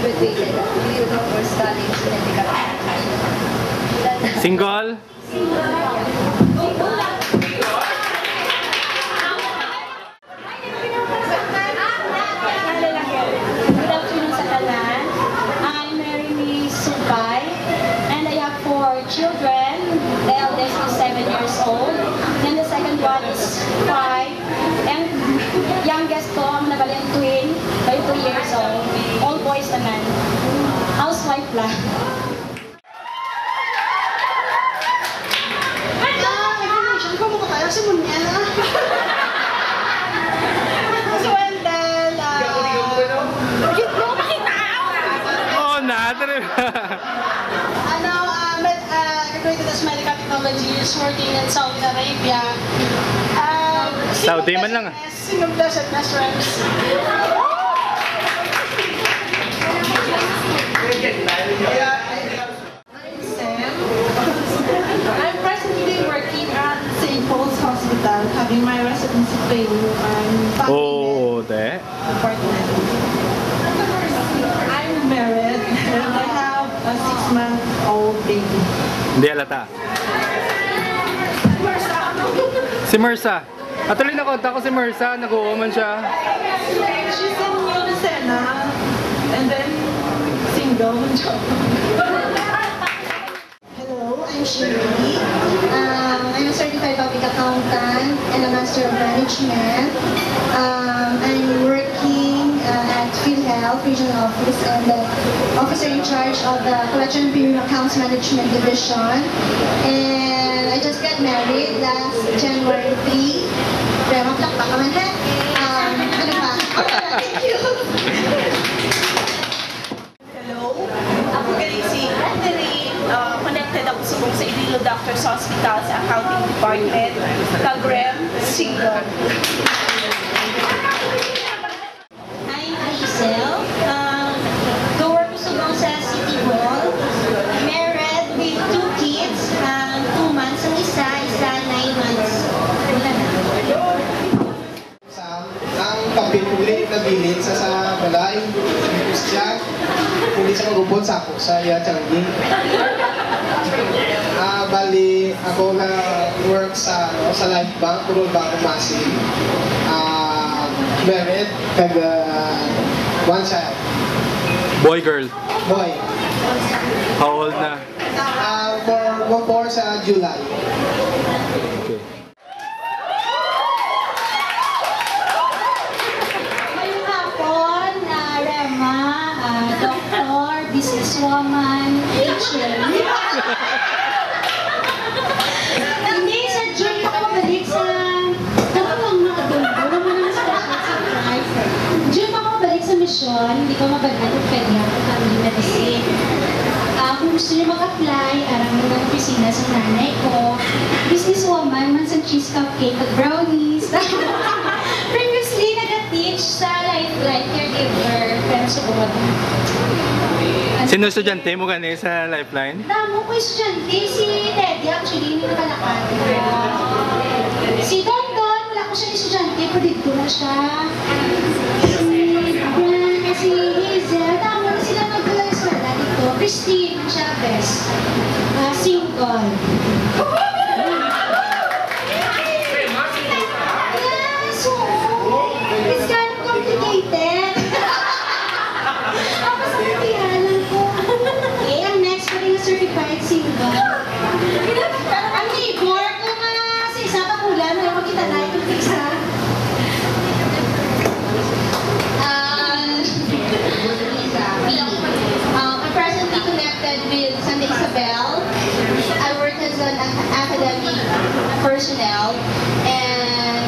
graduated at Theodore College, Medical. Single? Children, the eldest is 7 years old, then the second one is 5, and youngest ko, ang nabaling twin, by 2 years old, all boys naman. Housewife lang. Information ko mo kayo si Munya. So and then, mo makita! Oh, natin. Graduated as medical technologist, working in Saudi Arabia. Saudi man lang ah. Sinong blessedness reps. I'm presently working at St. Paul's Hospital, having my residency training on Oh, there. department. I'm married and I have a 6-month-old baby. Hindi alata. Si Mersa. Atuloy na konta ko si Mersa. Nag-uuman siya. She's in Unicena and then single. Hello, I'm Shirley. I'm a certified public accountant and a master of management. I'm working at PhilHealth Regional Office and the officer in charge of the Collection and Premium Accounts Management Division. And I just got married last January 3. Kaya maplakpak naman ha. Ano pa? Thank you. Hello, ako galing si Catherine. Connected ako sa Iloilo Doctors Hospital sa accounting department. Kagrem, single. Nabilin sa balay, siya, hindi sa magupon sa ako, sa Changi. Bali, ako na work sa Life Bank, Purol Bank, Masi. Married, kag one child. Boy, girl? Boy. How old na? For sa July. Okay. Businesswoman, teacher. Hindi, sa June ako mabalik sa... Dapat lang makadulgo naman ang special surprise. June ako mabalik sa mission, hindi ko mabalik kung pwede ako kami medicine. Kung gusto niyo mag-apply, arang mo ng opisina sa nanay ko. Businesswoman, man sa cheese cupcake at brownies. Previously, nag-teach sa Lifeline Caregiver, pero sa bukod. Sino estudyante mo gani sa Lifeline? Damo ko estudyante, si Teddy actually, hindi nakalakad. Si Don, wala ko siya estudyante, pero dito na siya. Si Hazel, damo na sila mag-eskwela dito. Christine Chavez, single. Yes, oo. It's kind of complicated. Ako sa katihanan ko. Okay, ang next pa rin certified single. Ang neighbor ko nga sa isa pakulan, may makita na itong isa. I'm presently connected with Santa Isabel. I work as an academic personnel and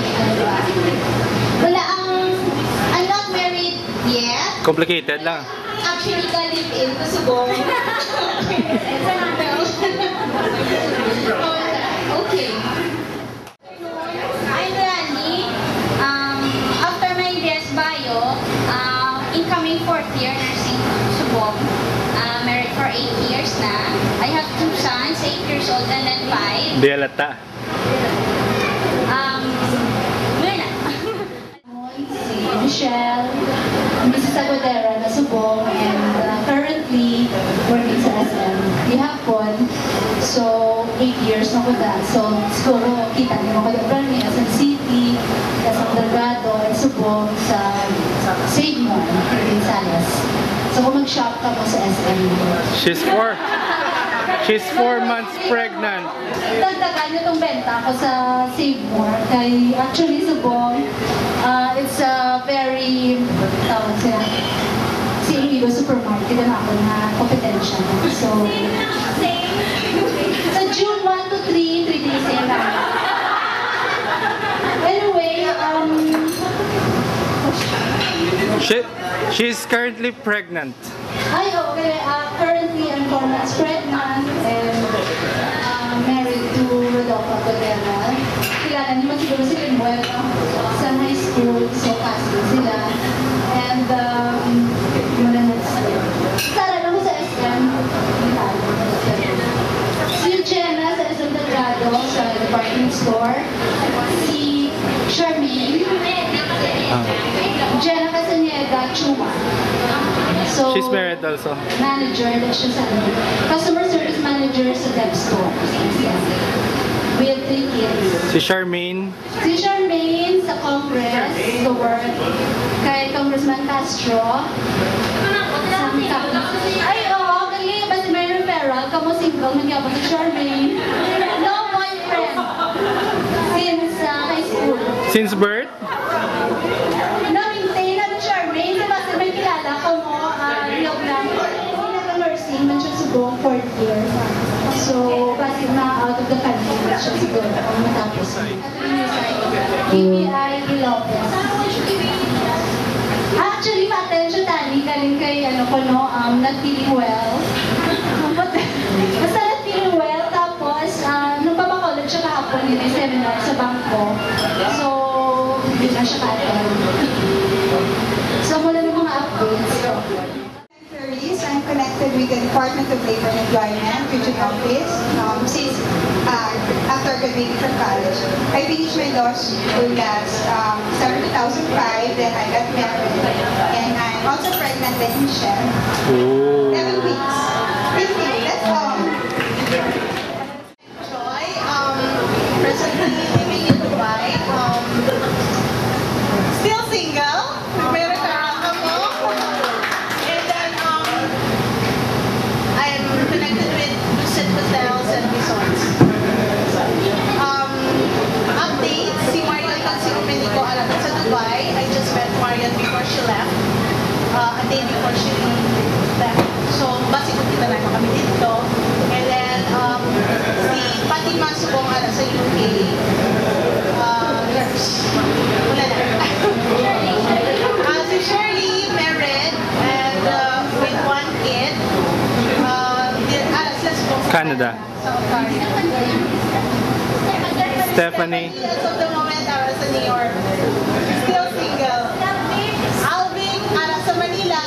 I'm not married yet. Complicated lang. Actually, ka-live-in ko subong. Okay. I'm Rani. After my BS Bio, incoming 4th year nursing subong. Married for 8 years na. I have 2 sons, 8 years old and then 5. Di alata. Wala. Si Michelle, Mrs. Agodera na subong and So, 8 years na ko da. So, siguro, kita niyo ako yung brand niya sa City, sa Delgado, at Subong, sa Save More, in Salas. So, kung mag-shop ka mo sa SM. She's 4 months pregnant. Dagdagan niyo itong benta ko sa Save More. Kay, actually, Subong, it's a very, tawag siya, si Ilo Supermarket na ako na kompetensya. So, sa June 1 to 3 days yan lang. Anyway, She's currently pregnant. okay, currently I'm 4 months pregnant and married to Rodolfo Codera. Kilala niyo man siguro si Limuel, sa high school, so casting sila. And, muna na Sara lang ko sa SM. Si Jenna sa SM Delgado sa department store. Si Charmaine. Jenna Casaniega, Chuma. So, She's married also. Manager na siya sa customer service manager sa Dev Store. We have 3 kids. Si Charmaine. Si Charmaine sa Congress, the work kay Congressman Castro. Ay, oo, kaya ba si Mary Ferral, kamo single, nagyabot si Charmaine. No boyfriend. Since high school. Since birth? Na-maintain na ni Charmaine, diba si may kilala ko mo, yung nag-nursing, man siya siguro 4th year. So, kasi out of the country, siya siguro, matapos. PBI Ilocos. Actually, ma-attend siya tani, galing kay, not feeling well. Basta not feeling well, tapos, nung papakolog siya kahapon, yun yung seminar sa bangko. So, hindi na siya ka-attend. So, mula ng mga updates. I'm connected with the Department of Labor and Employment, Region Office, since after graduating from college. I finished my law school last December 2005, then I got married, and I'm also pregnant with Michelle. 7 weeks. Thank you. That's all. Joy, presently living in Dubai. Still single. Meron ka ako. And then, I'm connected with Lucid Hotels and Resorts. Update, si Marian Consumer hindi ko alam sa Dubai. I just met Marian before she left. A day before she left. So, basic ko kita na kami dito. And then, si Fatima Subong sa UK. Nurse. Wala na. Si Shirley, married, and with 1 kid. Canada. Stephanie. As of the moment, sa New York. Still single. Alvin, sa Manila,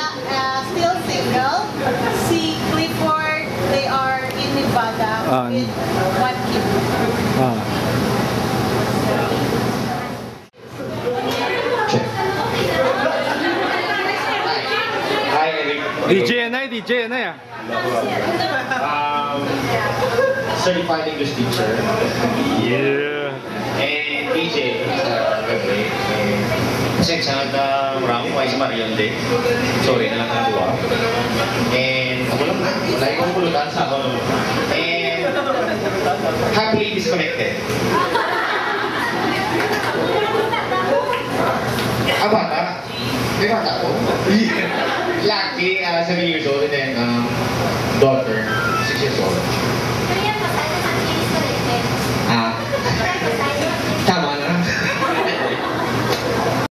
still single. Si Clifford, they are in Nevada with 1 kid. Hi, Eric. DJ Anay. Certified English teacher. Yeah. And DJ sa gabi. Kasi sa marami ko ay si Marion Day. Sorry na lang ang tuwa. And ako lang na. Wala yung pulutan sa ako. And happily disconnected. Bata? May bata ko? Lucky, 7 years old, and then daughter, 6 years old.